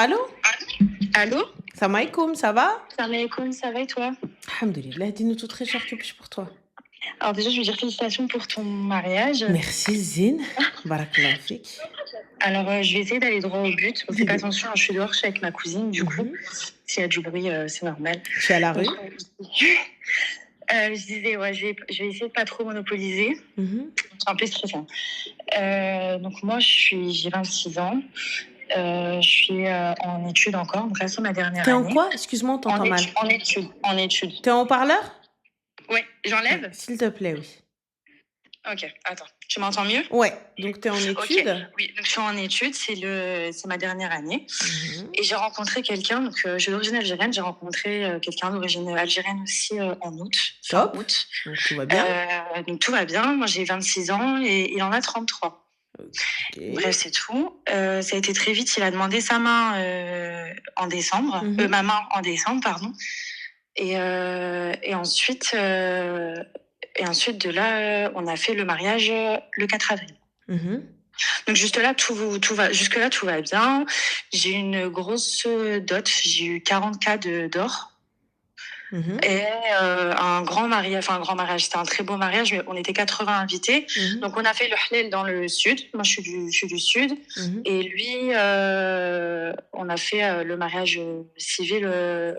Allô? Allô? Salam alaikum, ça va? Salam alaikum, ça va et toi? Alhamdoulilah, dis-nous tout très cher que puis-je pour toi? Alors déjà, je veux dire félicitations pour ton mariage. Merci Zine, barakallahu fik. Alors, je vais essayer d'aller droit au but. Bon, fais pas Dis-nous. attention, hein, je suis dehors, je suis avec ma cousine, du coup, Mhm. s'il y a du bruit, c'est normal. Tu es à la Donc, rue? je disais, ouais, je vais essayer de pas trop monopoliser. Mhm. C'est un peu stressant. Donc moi, j'ai 26 ans. Je suis en études encore, donc là, c'est ma dernière T'es en année. quoi? Excuse-moi, on t'entend mal. En études. T'es en haut-parleur? Ouais, j'enlève? S'il te plaît, oui. Ok, attends. Tu m'entends mieux? Ouais, donc t'es en Ok, études? oui, donc je suis en études, c'est ma dernière année. Mhm. Et j'ai rencontré quelqu'un, donc je suis d'origine algérienne, j'ai rencontré quelqu'un d'origine algérienne aussi en août, fin Top. août. Donc tout va bien. Donc tout va bien, moi j'ai 26 ans et il en a 33. Bref, Ok. c'est tout. Ça a été très vite, il a demandé sa main en décembre, Mhm. ma main en décembre, pardon. Et ensuite de là, on a fait le mariage le 4 avril. Mhm. Donc jusque-là, tout va bien. J'ai eu une grosse dot. J'ai eu 40K d'or. Mhm. Et un grand mariage. C'était un très beau mariage. Mais on était 80 invités. Mhm. Donc on a fait le halal dans le sud. Moi, je suis du sud. Mhm. Et lui, on a fait le mariage civil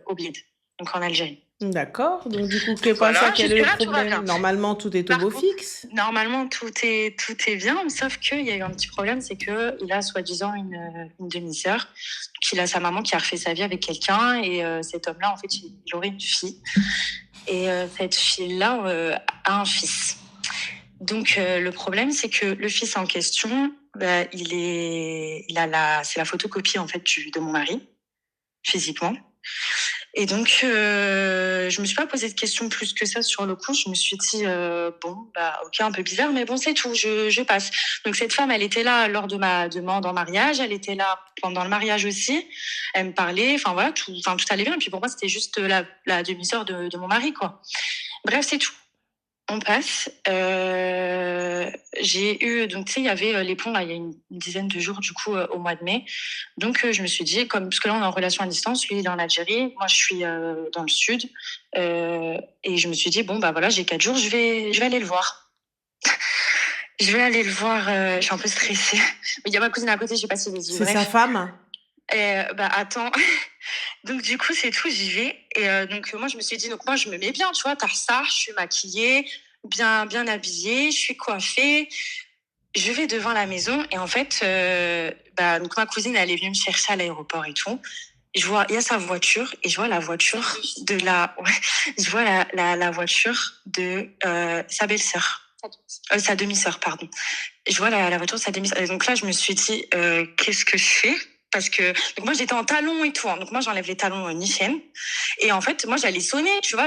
au Bled, donc en Algérie. D'accord. Donc du coup, qu'est pas ça? Voilà, Quel est le jusque-là, tout va problème? bien. Normalement, tout est au Par beau contre, fixe. normalement, tout est bien, sauf qu'il y a eu un petit problème, c'est qu'il a soi-disant une demi-sœur. Donc, il a sa maman qui a refait sa vie avec quelqu'un, et cet homme-là, en fait, il aurait une fille. Et cette fille-là a un fils. Donc, le problème, c'est que le fils en question, bah, c'est la photocopie, en fait, de mon mari, physiquement. Et donc, je me suis pas posé de questions plus que ça sur le coup. Je me suis dit, bon, bah, ok, un peu bizarre, mais bon, c'est tout, je passe. Donc, cette femme, elle était là lors de ma demande en mariage, elle était là pendant le mariage aussi. Elle me parlait, enfin voilà, tout allait bien. Et puis pour moi, c'était juste la demi-sœur de mon mari, quoi. Bref, c'est tout. On passe. J'ai eu, donc tu sais, il y avait les ponts là, il y a une dizaine de jours du coup au mois de mai. Donc je me suis dit, parce que là on est en relation à distance, lui il est en Algérie, moi je suis dans le sud, et je me suis dit bon bah voilà, j'ai 4 jours, je vais aller le voir. Je vais aller le voir. Je suis un peu stressée. Mais il y a ma cousine à côté, je sais pas si les dit. C'est sa Bref. femme? Bah attends. Donc du coup c'est tout, j'y vais. Et donc moi je me suis dit, donc moi je me mets bien, tu vois, t'as ça, je suis maquillée, bien habillée, je suis coiffée. Je vais devant la maison et en fait, donc ma cousine elle est venue me chercher à l'aéroport et tout. Je vois, il y a sa voiture et je vois la voiture je vois la voiture de sa belle-sœur. Sa demi-sœur, pardon. Je vois la voiture de sa demi-sœur. Et donc là, je me suis dit, qu'est-ce que je fais? Parce que donc moi j'étais en talons et tout, hein. Donc moi j'enlève les talons Nichen. Et en fait moi j'allais sonner, tu vois,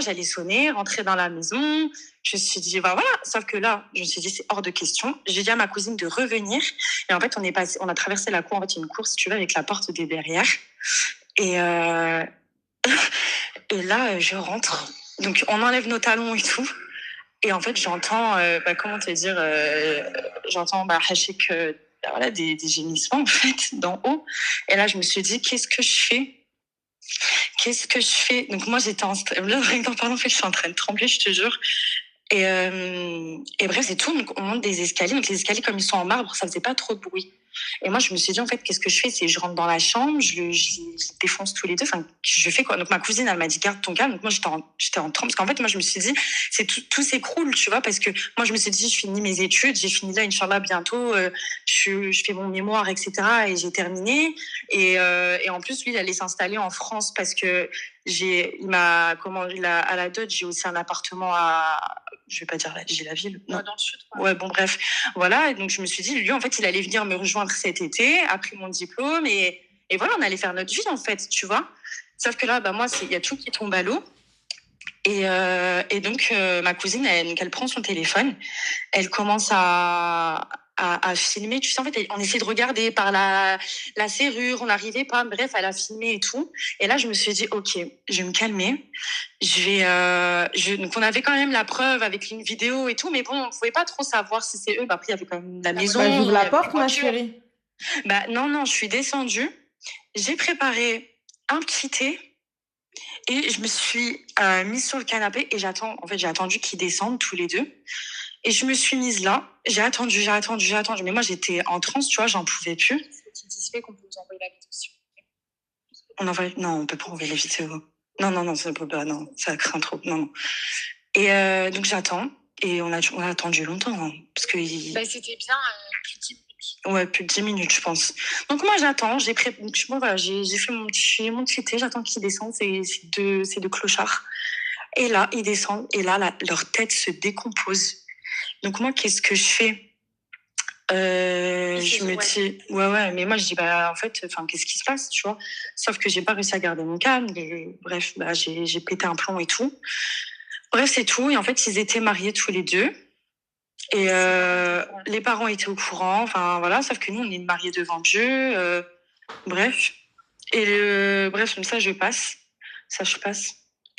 rentrer dans la maison. Je me suis dit bah voilà, sauf que là je me suis dit c'est hors de question. J'ai dit à ma cousine de revenir et en fait on a traversé la cour, en fait il y a une cour si tu veux avec la porte des derrière. Et et là je rentre. Donc on enlève nos talons et tout. Et en fait, j'entends, comment te dire, j'entends Hachek, voilà, des gémissements, en fait, d'en haut. Et là, je me suis dit, qu'est-ce que je fais? Qu'est-ce que je fais? Donc, moi, j'étais en stress. Là, rien qu'en parlant, en fait, je suis en train de trembler, je te jure. Et bref, c'est tout. Donc, on monte des escaliers. Donc, les escaliers, comme ils sont en marbre, ça faisait pas trop de bruit. Et moi, je me suis dit, en fait, qu'est-ce que je fais? C'est je rentre dans la chambre, je les défonce tous les deux. Enfin, je fais quoi? Donc, ma cousine, elle m'a dit, garde ton calme. Donc, moi, j'étais en trempe. Parce qu'en fait, moi, je me suis dit, tout s'écroule, tu vois, parce que moi, je me suis dit, je finis mes études, j'ai fini là, Inch'Allah, bientôt, je fais mon mémoire, etc. Et j'ai terminé. Et en plus, lui, il allait s'installer en France parce que à la dot, j'ai aussi un appartement je vais pas dire j'ai la ville. Non. Ouais, dans le sud. Ouais, bon, bref. Voilà. Et donc, je me suis dit, lui, en fait, il allait venir me rejoindre cet été, après mon diplôme. Et voilà, on allait faire notre vie, en fait, tu vois. Sauf que là, bah, moi, il y a tout qui tombe à l'eau. Et donc, ma cousine, elle prend son téléphone. Elle commence à filmer. Tu sais, en fait, on essayait de regarder par la serrure, on n'arrivait pas. Bref, elle a filmé et tout. Et là, je me suis dit, OK, je vais me calmer. Donc, on avait quand même la preuve avec une vidéo et tout, mais bon, on ne pouvait pas trop savoir si c'est eux. Bah, après, il y avait quand même la maison. Bah, j'ouvre Il y la avait une porte, ma voiture. chérie. Bah, non, je suis descendue. J'ai préparé un petit thé et je me suis mise sur le canapé et j'attends. En fait, j'ai attendu qu'ils descendent tous les deux. Et je me suis mise là. J'ai attendu. Mais moi, j'étais en transe, tu vois, j'en pouvais plus. Satisfait qu'on peut vous envoyer la vidéo. Non, on peut pas envoyer la vidéo. Non, ça peut pas. Non, ça craint trop. Non. Et donc j'attends. Et on a attendu longtemps. Hein, parce que c'était bien plus de 10 minutes. Ouais, plus de 10 minutes, je pense. Donc moi, j'attends. J'ai fait mon petit thé. J'attends qu'ils descendent, ces deux clochards. Et là, ils descendent. Et là, leur tête se décompose. Donc moi, qu'est-ce que je fais? Je me dis, ouais, mais moi je dis, en fait, qu'est-ce qui se passe, tu vois? Sauf que j'ai pas réussi à garder mon calme. Bref, j'ai pété un plomb et tout. Bref, c'est tout. Et en fait, ils étaient mariés tous les deux. Et les parents étaient au courant. Enfin, voilà. Sauf que nous, on est mariés devant Dieu. Bref. Et bref, comme ça, je passe. Parce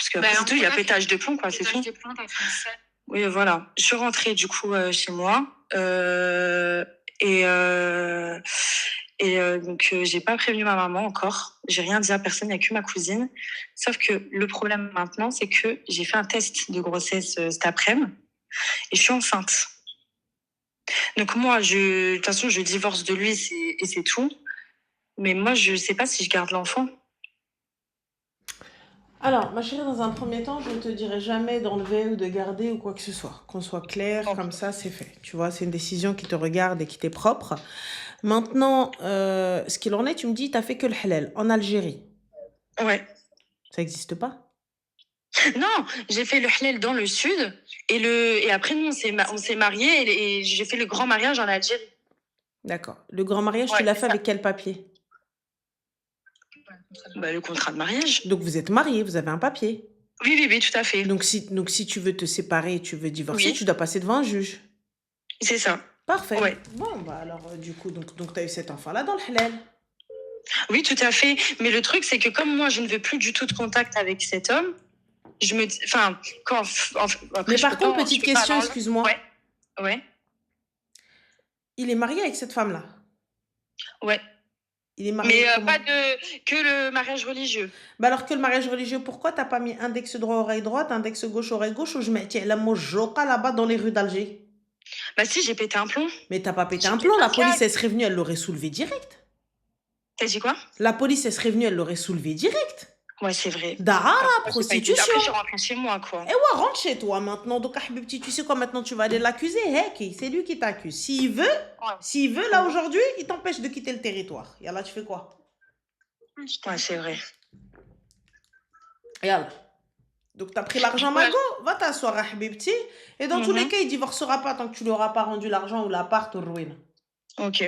que c'est tout, il y a pétage de plomb, quoi, c'est tout. Oui, voilà. Je suis rentrée, du coup, chez moi. Donc, j'ai pas prévenu ma maman encore. J'ai rien dit à personne, il n'y a que ma cousine. Sauf que le problème maintenant, c'est que j'ai fait un test de grossesse cet après-midi et je suis enceinte. Donc, moi, de toute façon, je divorce de lui et c'est tout. Mais moi, je sais pas si je garde l'enfant. Alors, ma chérie, dans un premier temps, je ne te dirai jamais d'enlever ou de garder ou quoi que ce soit. Qu'on soit clair, comme ça, c'est fait. Tu vois, c'est une décision qui te regarde et qui t'est propre. Maintenant, ce qu'il en est, tu me dis, tu n'as fait que le halal en Algérie. Ouais. Ça n'existe pas? Non, j'ai fait le halal dans le sud et après, nous, on s'est mariés et j'ai fait le grand mariage en Algérie. D'accord. Le grand mariage, tu Ouais, l'as c'est fait ça. avec quel papier? Le contrat de mariage. Donc, vous êtes mariés, vous avez un papier. Oui, tout à fait. Donc, si tu veux te séparer, tu veux divorcer, Oui. tu dois passer devant un juge. C'est ça. Parfait. Ouais. Bon, alors, du coup, donc tu as eu cet enfant-là dans le halal. Oui, tout à fait. Mais le truc, c'est que comme moi, je ne veux plus du tout de contact avec cet homme, je me dis... Enfin, après, Mais par contre, petite question, excuse-moi. Ouais. Il est marié avec cette femme-là? Ouais. Il est marié Mais comment? pas que le mariage religieux. Alors que le mariage religieux, pourquoi t'as pas mis index droit oreille droite, index gauche oreille gauche, ou je mets tiens, la mojoka là-bas dans les rues d'Alger? Si, j'ai pété un plomb. Mais t'as pas pété un plomb, la police elle serait venue, elle l'aurait soulevé direct. T'as dit quoi? La police elle serait venue, elle l'aurait soulevé direct. Ouais, c'est vrai. Dara, prostitution. Après, je suis rentrée chez moi, quoi. Et ouais, rentre chez toi maintenant. Donc, petit, tu sais quoi, maintenant tu vas aller l'accuser. C'est lui qui t'accuse. S'il veut, là aujourd'hui, il t'empêche de quitter le territoire. Et là, tu fais quoi? Ouais, c'est vrai. Et alors, donc t'as pris l'argent Mago, va t'asseoir à Habibti. Et dans tous les cas, il divorcera pas tant que tu lui auras pas rendu l'argent ou l'appart ou le ruine. Ok.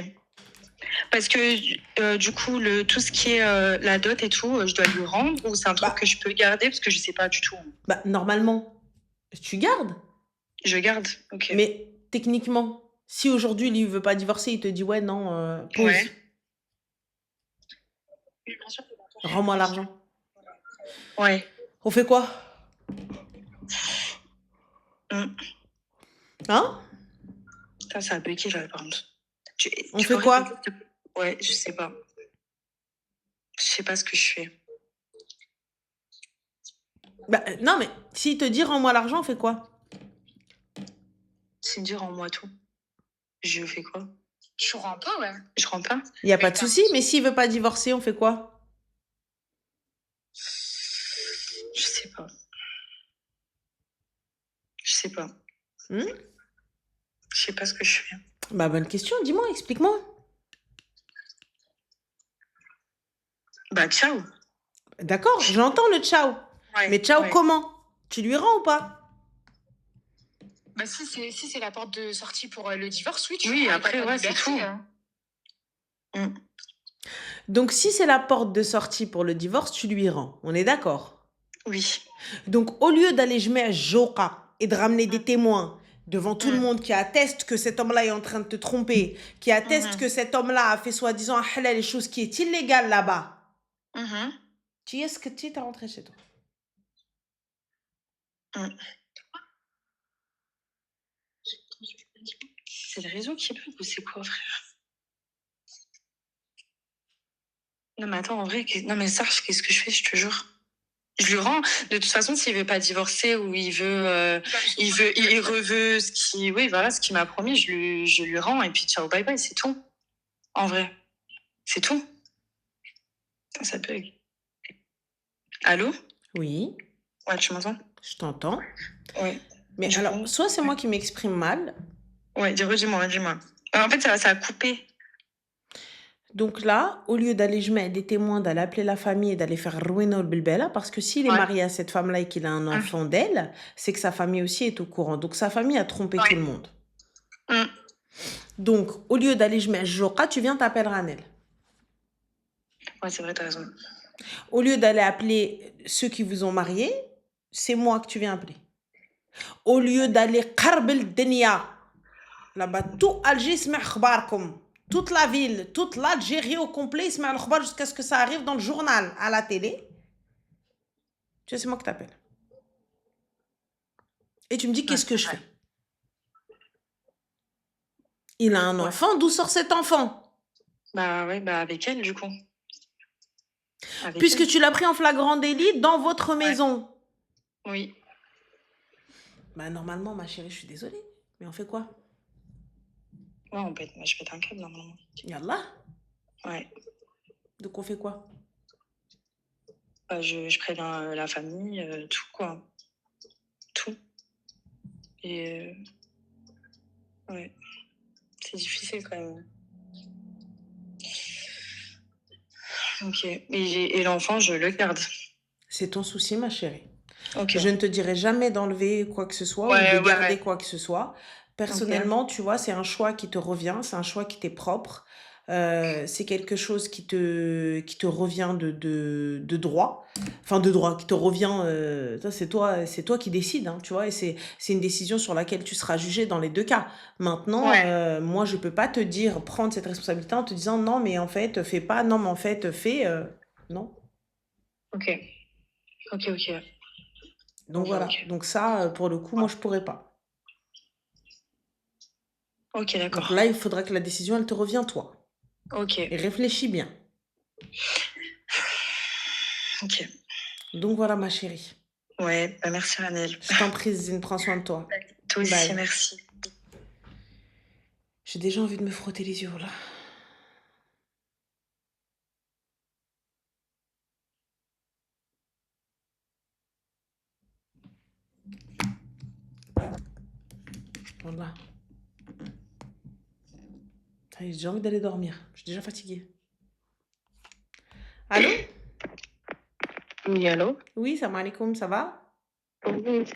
Parce que du coup, tout ce qui est la dot et tout, je dois lui rendre ou c'est un truc que je peux garder parce que je sais pas du tout. Normalement, tu gardes. Je garde, ok. Mais techniquement, si aujourd'hui lui veut pas divorcer, il te dit ouais, non, pause. Ouais. Rends-moi l'argent. Ouais. On fait quoi? Hein? Ça a bugué là, par contre. On fait quoi? Ouais, je sais pas. Je sais pas ce que je fais. Non, mais s'il te dit rends-moi l'argent, on fait quoi? S'il dit rends-moi tout. Je fais quoi? Je rends pas, ouais. Je rends pas? Il n'y a pas de souci, mais s'il veut pas divorcer, on fait quoi? Je sais pas. Je sais pas ce que je fais. Bonne question, dis-moi, explique-moi. Ciao. D'accord, j'entends le ciao. Ouais, mais ciao comment? Tu lui rends ou pas? Si c'est la porte de sortie pour le divorce, oui, tu rends, après, c'est tout. Donc, si c'est la porte de sortie pour le divorce, tu lui rends. On est d'accord? Oui. Donc, au lieu d'aller je mets Joka et de ramener des témoins devant tout le monde qui attestent que cet homme-là est en train de te tromper, qui attestent que cet homme-là a fait soi-disant halal, les choses qui est illégales là-bas, tu es ce que tu es rentré chez toi. C'est le réseau qui bug ou c'est quoi, frère? Non, mais attends, en vrai, non, mais Serge, qu'est-ce que je fais, je te jure? Je lui rends. De toute façon, s'il veut pas divorcer ou il reveut oui, voilà, ce qu'il m'a promis, je lui rends et puis ciao, bye bye, c'est tout. En vrai, c'est tout. Ça bug. Allô? Oui, Ouais, tu m'entends? je t'entends. Ouais. Mais Du alors, coup, soit c'est moi qui m'exprime mal. ouais, redis-moi, dis-moi. En fait, ça a coupé. Donc là, au lieu d'aller jouer des témoins, d'aller appeler la famille et d'aller faire ruiner le bilbela, parce que s'il est Ouais. marié à cette femme-là et qu'il a un enfant d'elle, c'est que sa famille aussi est au courant. Donc sa famille a trompé tout le monde. Mm. Donc, au lieu d'aller jouer Joka, tu viens t'appeler Ranel. Ouais, c'est vrai, t'as raison. Au lieu d'aller appeler ceux qui vous ont marié, c'est moi que tu viens appeler. Au lieu d'aller Karbel Denia, là-bas, tout Alger se met akhbarkom. Toute la ville, toute l'Algérie au complet se met akhbar jusqu'à ce que ça arrive dans le journal, à la télé. Tu sais, c'est moi que t'appelles. Et tu me dis, qu'est-ce que je fais? Il a un enfant, d'où sort cet enfant? Bah ouais, bah avec elle, du coup. Avec Puisque elle. tu l'as pris en flagrant délit dans votre maison. Oui. Bah normalement, ma chérie, je suis désolée. Mais on fait quoi? Ouais, je pète un câble, normalement. Yallah. Ouais. Donc on fait quoi? Je préviens la famille, tout, quoi. Tout. Et ouais. C'est difficile, quand même. Ok. Et l'enfant, je le garde. C'est ton souci, ma chérie. Ok. Je ne te dirai jamais d'enlever quoi que ce soit ou de garder quoi que ce soit. Personnellement, tu vois, c'est un choix qui te revient, c'est un choix qui t'est propre. C'est quelque chose qui te revient de droit. Enfin, de droit, qui te revient. Ça, c'est toi qui décides, hein, tu vois. Et c'est une décision sur laquelle tu seras jugé dans les deux cas. Maintenant, moi, je peux pas te dire, prendre cette responsabilité en te disant non, mais en fait, fais pas, non, mais en fait, fais. Non. Ok. Ok. Donc Ok, voilà. ok. Donc ça, pour le coup, moi, je pourrais pas. Ok, Donc d'accord. là, il faudra que la décision, elle te revienne, toi. Ok. Et réfléchis bien. Ok. Donc voilà, ma chérie. Ouais, bah merci, Ranel. Je t'en prie, Zine, prends soin de toi. Toi aussi, Bye. merci. J'ai déjà envie de me frotter les yeux, là. Voilà. J'ai envie d'aller dormir. Je suis déjà fatiguée. Allô? Oui, allô? Oui, salam alaikum, ça va? Oui.